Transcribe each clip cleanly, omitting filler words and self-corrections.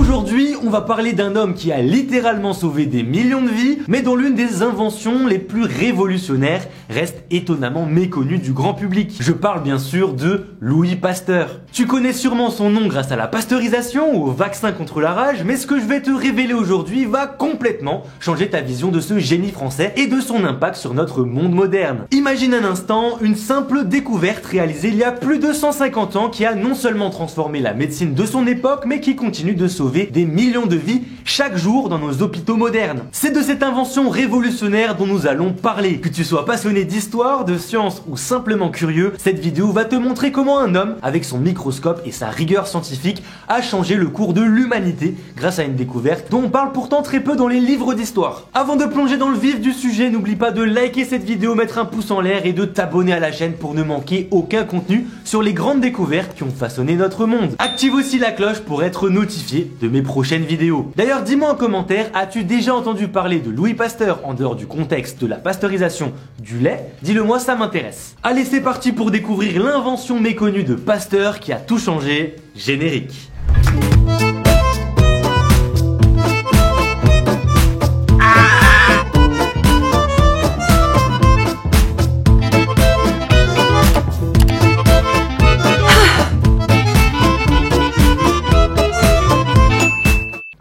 Aujourd'hui, on va parler d'un homme qui a littéralement sauvé des millions de vies, mais dont l'une des inventions les plus révolutionnaires reste étonnamment méconnue du grand public. Je parle bien sûr de Louis Pasteur. Tu connais sûrement son nom grâce à la pasteurisation ou au vaccin contre la rage, mais ce que je vais te révéler aujourd'hui va complètement changer ta vision de ce génie français et de son impact sur notre monde moderne. Imagine un instant une simple découverte réalisée il y a plus de 150 ans qui a non seulement transformé la médecine de son époque, mais qui continue de sauver des millions de vies chaque jour dans nos hôpitaux modernes. C'est de cette invention révolutionnaire dont nous allons parler. Que tu sois passionné d'histoire, de science ou simplement curieux, cette vidéo va te montrer comment un homme, avec son microscope et sa rigueur scientifique, a changé le cours de l'humanité grâce à une découverte dont on parle pourtant très peu dans les livres d'histoire. Avant de plonger dans le vif du sujet, n'oublie pas de liker cette vidéo, mettre un pouce en l'air et de t'abonner à la chaîne pour ne manquer aucun contenu sur les grandes découvertes qui ont façonné notre monde. Active aussi la cloche pour être notifié de mes prochaines vidéos. D'ailleurs, dis-moi en commentaire, as-tu déjà entendu parler de Louis Pasteur en dehors du contexte de la pasteurisation du lait? Dis-le moi, ça m'intéresse. Allez, c'est parti pour découvrir l'invention méconnue de Pasteur qui a tout changé. Générique.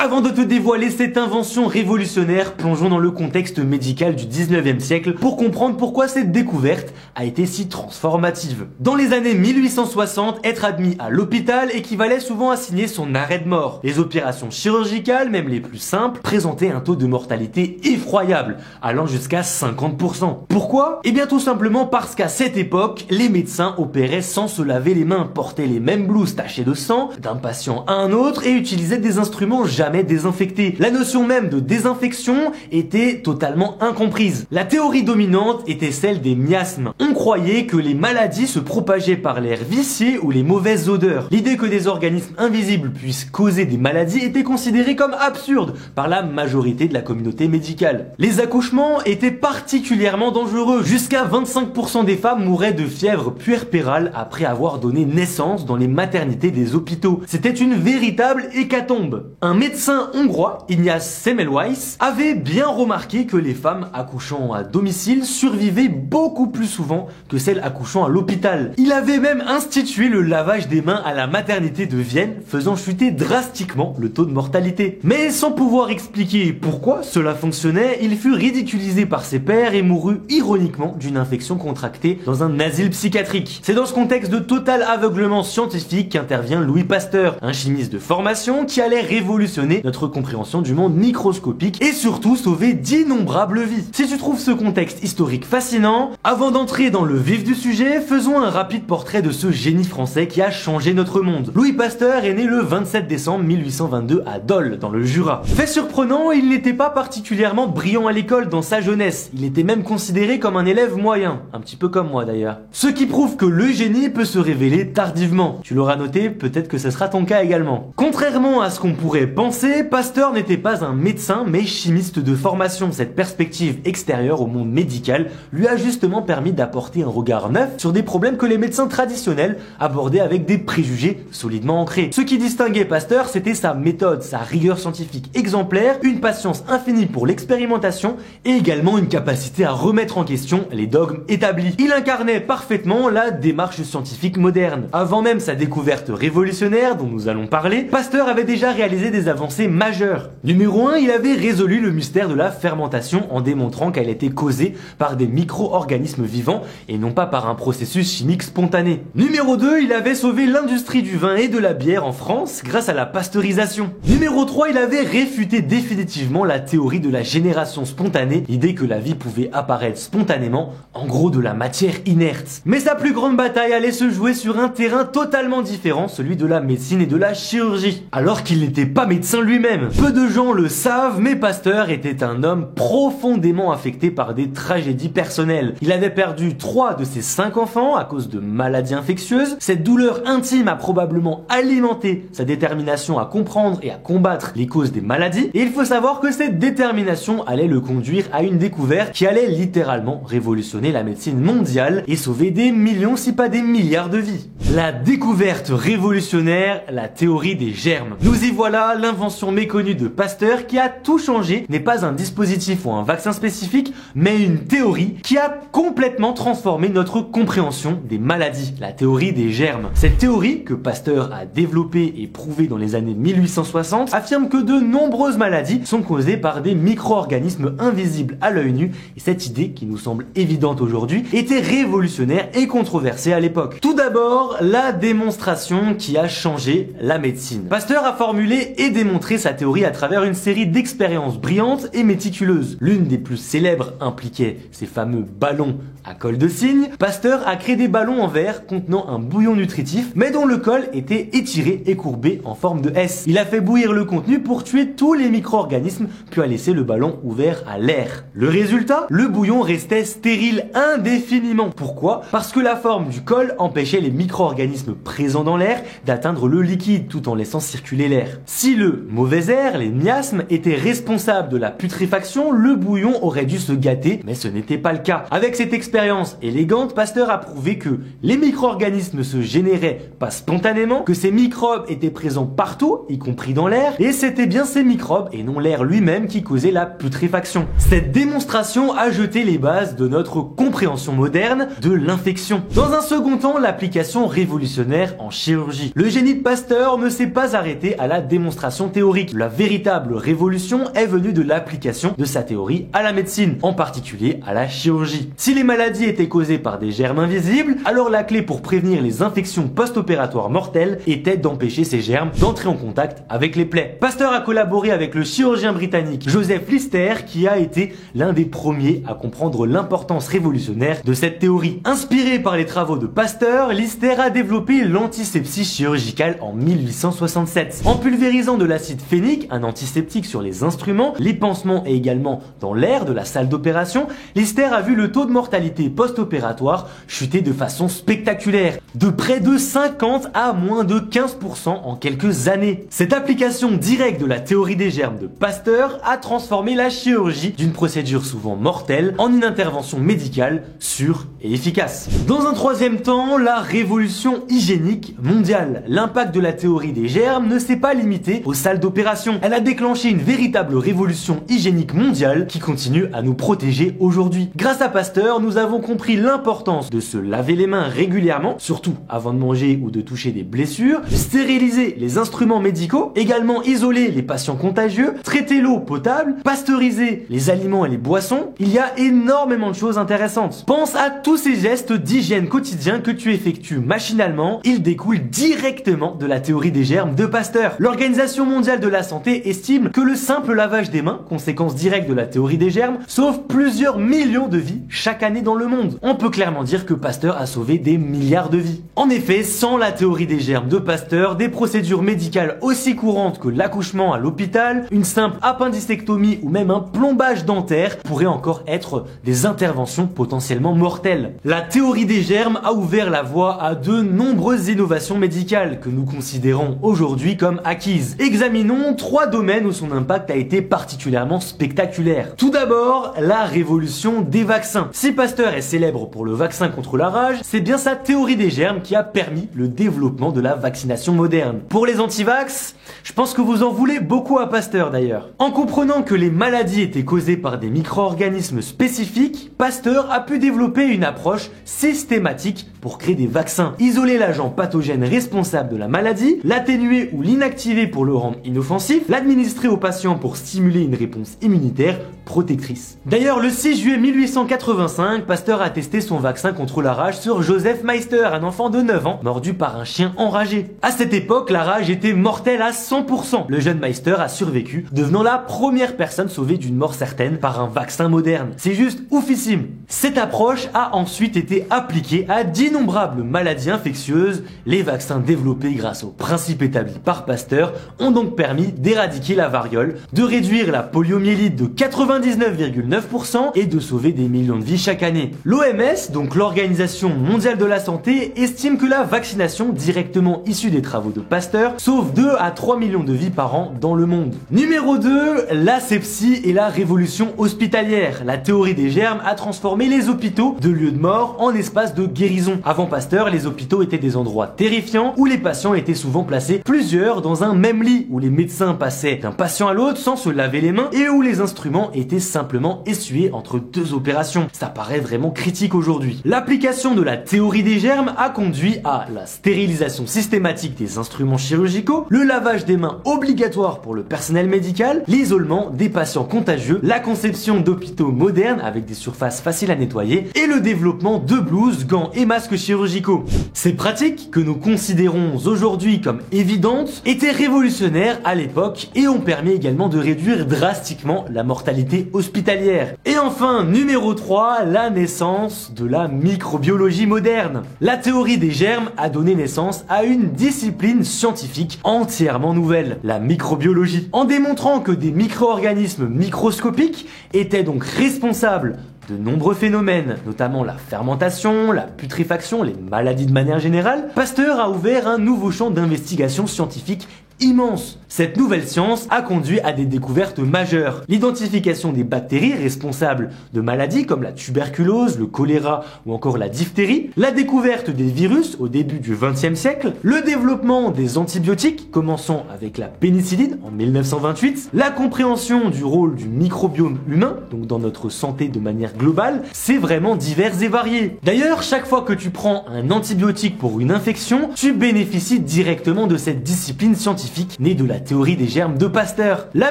Avant de te dévoiler cette invention révolutionnaire, plongeons dans le contexte médical du 19e siècle pour comprendre pourquoi cette découverte a été si transformative. Dans les années 1860, être admis à l'hôpital équivalait souvent à signer son arrêt de mort. Les opérations chirurgicales, même les plus simples, présentaient un taux de mortalité effroyable, allant jusqu'à 50%. Pourquoi? Eh bien tout simplement parce qu'à cette époque, les médecins opéraient sans se laver les mains, portaient les mêmes blouses tachées de sang d'un patient à un autre et utilisaient des instruments jamais désinfectés. La notion même de désinfection était totalement incomprise. La théorie dominante était celle des miasmes. On croyait que les maladies se propageaient par l'air vicié ou les mauvaises odeurs. L'idée que des organismes invisibles puissent causer des maladies était considérée comme absurde par la majorité de la communauté médicale. Les accouchements étaient particulièrement dangereux. Jusqu'à 25% des femmes mouraient de fièvre puerpérale après avoir donné naissance dans les maternités des hôpitaux. C'était une véritable hécatombe. Un médecin hongrois, Ignaz Semmelweis, avait bien remarqué que les femmes accouchant à domicile survivaient beaucoup plus souvent que celles accouchant à l'hôpital. Il avait même institué le lavage des mains à la maternité de Vienne, faisant chuter drastiquement le taux de mortalité. Mais sans pouvoir expliquer pourquoi cela fonctionnait, il fut ridiculisé par ses pairs et mourut ironiquement d'une infection contractée dans un asile psychiatrique. C'est dans ce contexte de total aveuglement scientifique qu'intervient Louis Pasteur, un chimiste de formation qui allait révolutionner notre compréhension du monde microscopique et surtout sauver d'innombrables vies. Si tu trouves ce contexte historique fascinant, avant d'entrer dans le vif du sujet, faisons un rapide portrait de ce génie français qui a changé notre monde. Louis Pasteur est né le 27 décembre 1822 à Dole, dans le Jura. Fait surprenant, il n'était pas particulièrement brillant à l'école dans sa jeunesse. Il était même considéré comme un élève moyen, un petit peu comme moi d'ailleurs. Ce qui prouve que le génie peut se révéler tardivement. Tu l'auras noté, peut-être que ce sera ton cas également. Contrairement à ce qu'on pourrait penser, Pasteur n'était pas un médecin mais chimiste de formation. Cette perspective extérieure au monde médical lui a justement permis d'apporter un regard neuf sur des problèmes que les médecins traditionnels abordaient avec des préjugés solidement ancrés. Ce qui distinguait Pasteur, c'était sa méthode, sa rigueur scientifique exemplaire, une patience infinie pour l'expérimentation et également une capacité à remettre en question les dogmes établis. Il incarnait parfaitement la démarche scientifique moderne. Avant même sa découverte révolutionnaire dont nous allons parler, Pasteur avait déjà réalisé des avancées majeures. Numéro 1, il avait résolu le mystère de la fermentation en démontrant qu'elle était causée par des micro-organismes vivants et non pas par un processus chimique spontané. Numéro 2, il avait sauvé l'industrie du vin et de la bière en France grâce à la pasteurisation. Numéro 3, il avait réfuté définitivement la théorie de la génération spontanée, l'idée que la vie pouvait apparaître spontanément, en gros de la matière inerte. Mais sa plus grande bataille allait se jouer sur un terrain totalement différent, celui de la médecine et de la chirurgie. Alors qu'il n'était pas médecin lui-même. Peu de gens le savent, mais Pasteur était un homme profondément affecté par des tragédies personnelles. Il avait perdu 3 de ses 5 enfants à cause de maladies infectieuses. Cette douleur intime a probablement alimenté sa détermination à comprendre et à combattre les causes des maladies. Et il faut savoir que cette détermination allait le conduire à une découverte qui allait littéralement révolutionner la médecine mondiale et sauver des millions si pas des milliards de vies. La découverte révolutionnaire, la théorie des germes. Nous y voilà, l'invention méconnue de Pasteur qui a tout changé n'est pas un dispositif ou un vaccin spécifique, mais une théorie qui a complètement transformé notre compréhension des maladies, la théorie des germes. Cette théorie, que Pasteur a développée et prouvée dans les années 1860, affirme que de nombreuses maladies sont causées par des micro-organismes invisibles à l'œil nu, et cette idée, qui nous semble évidente aujourd'hui, était révolutionnaire et controversée à l'époque. Tout d'abord, la démonstration qui a changé la médecine. Pasteur a formulé et démontré sa théorie à travers une série d'expériences brillantes et méticuleuses. L'une des plus célèbres impliquait ces fameux ballons à col de cygne. Pasteur a créé des ballons en verre contenant un bouillon nutritif, mais dont le col était étiré et courbé en forme de S. Il a fait bouillir le contenu pour tuer tous les micro-organismes, puis a laissé le ballon ouvert à l'air. Le résultat? Le bouillon restait stérile indéfiniment. Pourquoi? Parce que la forme du col empêchait les micro-organismes présents dans l'air d'atteindre le liquide tout en laissant circuler l'air. Si le mauvais air, les miasmes, étaient responsables de la putréfaction, le bouillon aurait dû se gâter, mais ce n'était pas le cas. Avec cette expérience élégante, Pasteur a prouvé que les micro-organismes se généraient pas spontanément, que ces microbes étaient présents partout, y compris dans l'air, et c'était bien ces microbes et non l'air lui-même qui causait la putréfaction. Cette démonstration a jeté les bases de notre compréhension moderne de l'infection. Dans un second temps, l'application révolutionnaire en chirurgie. Le génie de Pasteur ne s'est pas arrêté à la démonstration théorique. La véritable révolution est venue de l'application de sa théorie à la médecine, en particulier à la chirurgie. Si les maladies étaient causées par des germes invisibles, alors la clé pour prévenir les infections post-opératoires mortelles était d'empêcher ces germes d'entrer en contact avec les plaies. Pasteur a collaboré avec le chirurgien britannique Joseph Lister, qui a été l'un des premiers à comprendre l'importance révolutionnaire de cette théorie. Inspiré par les travaux de Pasteur, Lister a développé l'antisepsie chirurgicale en 1867. En pulvérisant de l'acide phénique, un antiseptique sur les instruments, les pansements et également dans l'air de la salle d'opération, Lister a vu le taux de mortalité post-opératoire chuter de façon spectaculaire, de près de 50 à moins de 15% en quelques années. Cette application directe de la théorie des germes de Pasteur a transformé la chirurgie d'une procédure souvent mortelle en une intervention médicale sûre et efficace. Dans un troisième temps, la révolution hygiénique mondiale. L'impact de la théorie des germes ne s'est pas limité aux salles d'opération. Elle a déclenché une véritable révolution hygiénique mondiale qui continue à nous protéger aujourd'hui. Grâce à Pasteur, nous avons compris l'importance de se laver les mains régulièrement, surtout avant de manger ou de toucher des blessures, stériliser les instruments médicaux, également isoler les patients contagieux, traiter l'eau potable, pasteuriser les aliments et les boissons. Il y a énormément de choses intéressantes. Pense à tous ces gestes d'hygiène quotidien que tu effectues machinalement. Ils découlent directement de la théorie des germes de Pasteur. L'Organisation mondiale de la santé estime que le simple lavage des mains, conséquence directe de la théorie des germes, sauve plusieurs millions de vies chaque année dans le monde. On peut clairement dire que Pasteur a sauvé des milliards de vies. En effet, sans la théorie des germes de Pasteur, des procédures médicales aussi courantes que l'accouchement à l'hôpital, une simple appendicectomie ou même un plombage dentaire pourraient encore être des interventions potentiellement mortelles. La théorie des germes a ouvert la voie à de nombreuses innovations médicales que nous considérons aujourd'hui comme acquises. Examinons 3 domaines où son impact a été particulièrement spectaculaire. Tout d'abord, la révolution des vaccins. Si Pasteur est célèbre pour le vaccin contre la rage, c'est bien sa théorie des germes qui a permis le développement de la vaccination moderne. Pour les antivax, je pense que vous en voulez beaucoup à Pasteur d'ailleurs. En comprenant que les maladies étaient causées par des micro-organismes spécifiques, Pasteur a pu développer une approche systématique pour créer des vaccins. Isoler l'agent pathogène responsable de la maladie, l'atténuer ou l'inactiver pour le rendre inoffensif, l'administrer au patient pour stimuler une réponse immunitaire protectrice. D'ailleurs, le 6 juillet 1885, Pasteur a testé son vaccin contre la rage sur Joseph Meister, un enfant de 9 ans, mordu par un chien enragé. À cette époque, la rage était mortelle à 100%. Le jeune Meister a survécu, devenant la première personne sauvée d'une mort certaine par un vaccin moderne. C'est juste oufissime. Cette approche a ensuite été appliqué à d'innombrables maladies infectieuses. Les vaccins développés grâce aux principes établis par Pasteur ont donc permis d'éradiquer la variole, de réduire la poliomyélite de 99,9% et de sauver des millions de vies chaque année. L'OMS, donc l'Organisation mondiale de la santé, estime que la vaccination directement issue des travaux de Pasteur sauve 2 à 3 millions de vies par an dans le monde. Numéro 2, l'asepsie et la révolution hospitalière. La théorie des germes a transformé les hôpitaux de lieux de mort en espaces de guérison. Avant Pasteur, les hôpitaux étaient des endroits terrifiants où les patients étaient souvent placés plusieurs dans un même lit, où les médecins passaient d'un patient à l'autre sans se laver les mains et où les instruments étaient simplement essuyés entre deux opérations. Ça paraît vraiment critique aujourd'hui. L'application de la théorie des germes a conduit à la stérilisation systématique des instruments chirurgicaux, le lavage des mains obligatoire pour le personnel médical, l'isolement des patients contagieux, la conception d'hôpitaux modernes avec des surfaces faciles à nettoyer et le développement de blouses, gants et masques chirurgicaux. Ces pratiques, que nous considérons aujourd'hui comme évidentes, étaient révolutionnaires à l'époque et ont permis également de réduire drastiquement la mortalité hospitalière. Et enfin, numéro 3, la naissance de la microbiologie moderne. La théorie des germes a donné naissance à une discipline scientifique entièrement nouvelle, la microbiologie, en démontrant que des micro-organismes microscopiques étaient donc responsables de nombreux phénomènes, notamment la fermentation, la putréfaction, les maladies de manière générale. Pasteur a ouvert un nouveau champ d'investigation scientifique immense. Cette nouvelle science a conduit à des découvertes majeures. L'identification des bactéries responsables de maladies comme la tuberculose, le choléra ou encore la diphtérie, la découverte des virus au début du XXe siècle, le développement des antibiotiques, commençant avec la pénicilline en 1928, la compréhension du rôle du microbiome humain, donc dans notre santé de manière globale, c'est vraiment divers et varié. D'ailleurs, chaque fois que tu prends un antibiotique pour une infection, tu bénéficies directement de cette discipline scientifique née de la théorie des germes de Pasteur. La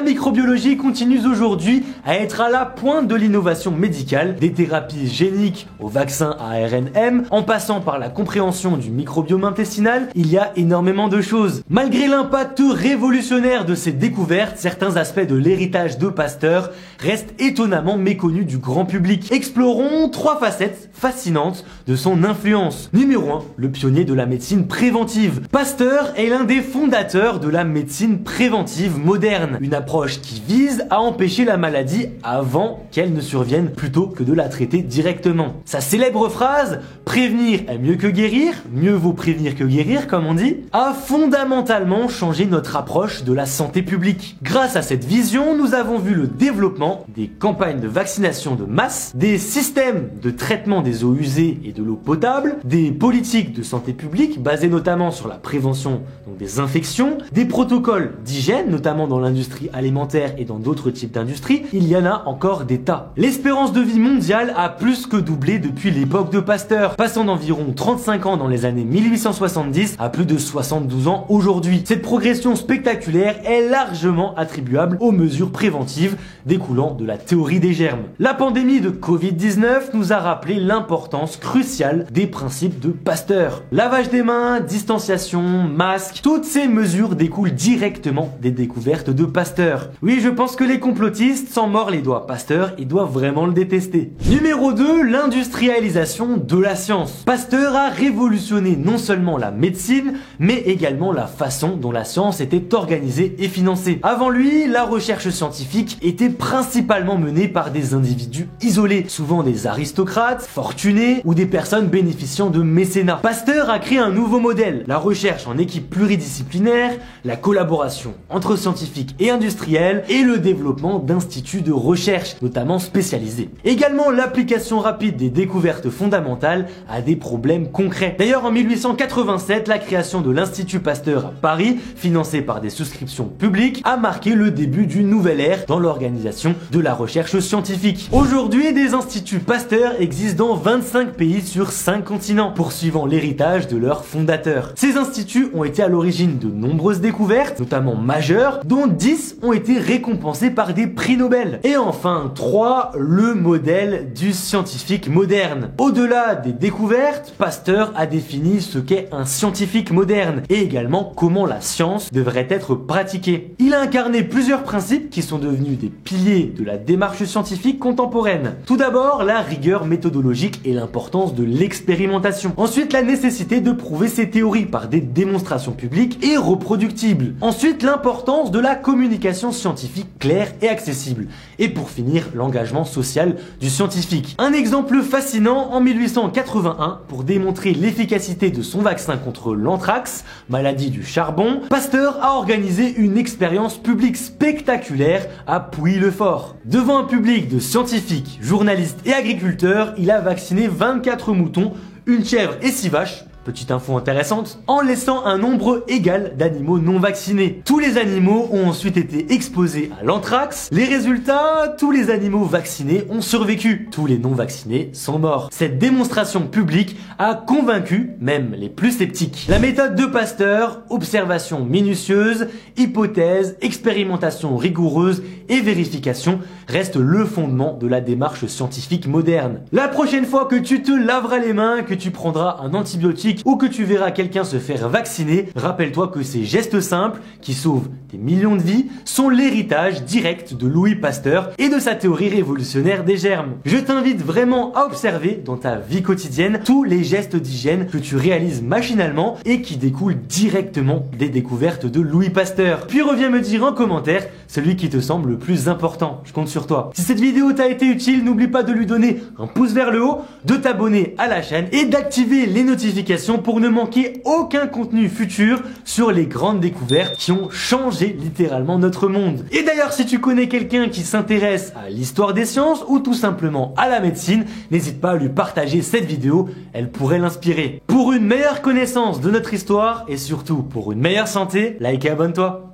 microbiologie continue aujourd'hui à être à la pointe de l'innovation médicale, des thérapies géniques aux vaccins ARNM, en passant par la compréhension du microbiome intestinal. Il y a énormément de choses. Malgré l'impact révolutionnaire de ces découvertes, certains aspects de l'héritage de Pasteur restent étonnamment méconnus du grand public. Explorons 3 facettes fascinantes de son influence. Numéro 1, le pionnier de la médecine préventive. Pasteur est l'un des fondateurs de la médecine préventive moderne, une approche qui vise à empêcher la maladie avant qu'elle ne survienne plutôt que de la traiter directement. Sa célèbre phrase « Prévenir est mieux que guérir, mieux vaut prévenir que guérir » comme on dit, a fondamentalement changé notre approche de la santé publique. Grâce à cette vision, nous avons vu le développement des campagnes de vaccination de masse, des systèmes de traitement des eaux usées et de l'eau potable, des politiques de santé publique basées notamment sur la prévention des infections, des protocoles d'hygiène, notamment dans l'industrie alimentaire et dans d'autres types d'industries. Il y en a encore des tas. L'espérance de vie mondiale a plus que doublé depuis l'époque de Pasteur, passant d'environ 35 ans dans les années 1870 à plus de 72 ans aujourd'hui. Cette progression spectaculaire est largement attribuable aux mesures préventives découlant de la théorie des germes. La pandémie de Covid-19 nous a rappelé l'importance cruciale des principes de Pasteur. Lavage des mains, distanciation, masque, toutes ces mesures découlent directement des découvertes de Pasteur. Oui, je pense que les complotistes s'en mordent les doigts. Pasteur, ils doivent vraiment le détester. Numéro 2, l'industrialisation de la science. Pasteur a révolutionné non seulement la médecine, mais également la façon dont la science était organisée et financée. Avant lui, la recherche scientifique était principalement menée par des individus isolés, souvent des aristocrates, fortunés ou des personnes bénéficiant de mécénat. Pasteur a créé un nouveau modèle, la recherche en équipe pluridisciplinaire, la collaboration entre scientifiques et industriels et le développement d'instituts de recherche, notamment spécialisés. Également l'application rapide des découvertes fondamentales à des problèmes concrets. D'ailleurs, en 1887, la création de l'Institut Pasteur à Paris, financé par des souscriptions publiques, a marqué le début d'une nouvelle ère dans l'organisation de la recherche scientifique. Aujourd'hui, des instituts Pasteur existent dans 25 pays sur 5 continents, poursuivant l'héritage de leurs fondateurs. Ces instituts ont été à l'origine de nombreuses découvertes, notamment majeures, dont 10 ont été récompensées par des prix Nobel. Et enfin 3, le modèle du scientifique moderne. Au-delà des découvertes, Pasteur a défini ce qu'est un scientifique moderne et également comment la science devrait être pratiquée. Il a incarné plusieurs principes qui sont devenus des piliers de la démarche scientifique contemporaine. Tout d'abord, la rigueur méthodologique et l'importance de l'expérimentation. Ensuite, la nécessité de prouver ses théories par des démonstrations publiques et reproductibles. Ensuite, l'importance de la communication scientifique claire et accessible. Et pour finir, l'engagement social du scientifique. Un exemple fascinant, en 1881, pour démontrer l'efficacité de son vaccin contre l'anthrax, maladie du charbon, Pasteur a organisé une expérience publique spectaculaire à Pouilly-le-Fort. Devant un public de scientifiques, journalistes et agriculteurs, il a vacciné 24 moutons, une chèvre et 6 vaches, petite info intéressante, en laissant un nombre égal d'animaux non vaccinés. Tous les animaux ont ensuite été exposés à l'anthrax. Les résultats, tous les animaux vaccinés ont survécu. Tous les non vaccinés sont morts. Cette démonstration publique a convaincu même les plus sceptiques. La méthode de Pasteur, observation minutieuse, hypothèse, expérimentation rigoureuse et vérification, reste le fondement de la démarche scientifique moderne. La prochaine fois que tu te laveras les mains, que tu prendras un antibiotique ou que tu verras quelqu'un se faire vacciner, rappelle-toi que ces gestes simples, qui sauvent des millions de vies, sont l'héritage direct de Louis Pasteur et de sa théorie révolutionnaire des germes. Je t'invite vraiment à observer dans ta vie quotidienne tous les gestes d'hygiène que tu réalises machinalement et qui découlent directement des découvertes de Louis Pasteur. Puis reviens me dire en commentaire celui qui te semble le plus important. Je compte sur toi. Si cette vidéo t'a été utile, n'oublie pas de lui donner un pouce vers le haut, de t'abonner à la chaîne et d'activer les notifications pour ne manquer aucun contenu futur sur les grandes découvertes qui ont changé littéralement notre monde. Et d'ailleurs, si tu connais quelqu'un qui s'intéresse à l'histoire des sciences ou tout simplement à la médecine, n'hésite pas à lui partager cette vidéo, elle pourrait l'inspirer. Pour une meilleure connaissance de notre histoire et surtout pour une meilleure santé, like et abonne-toi.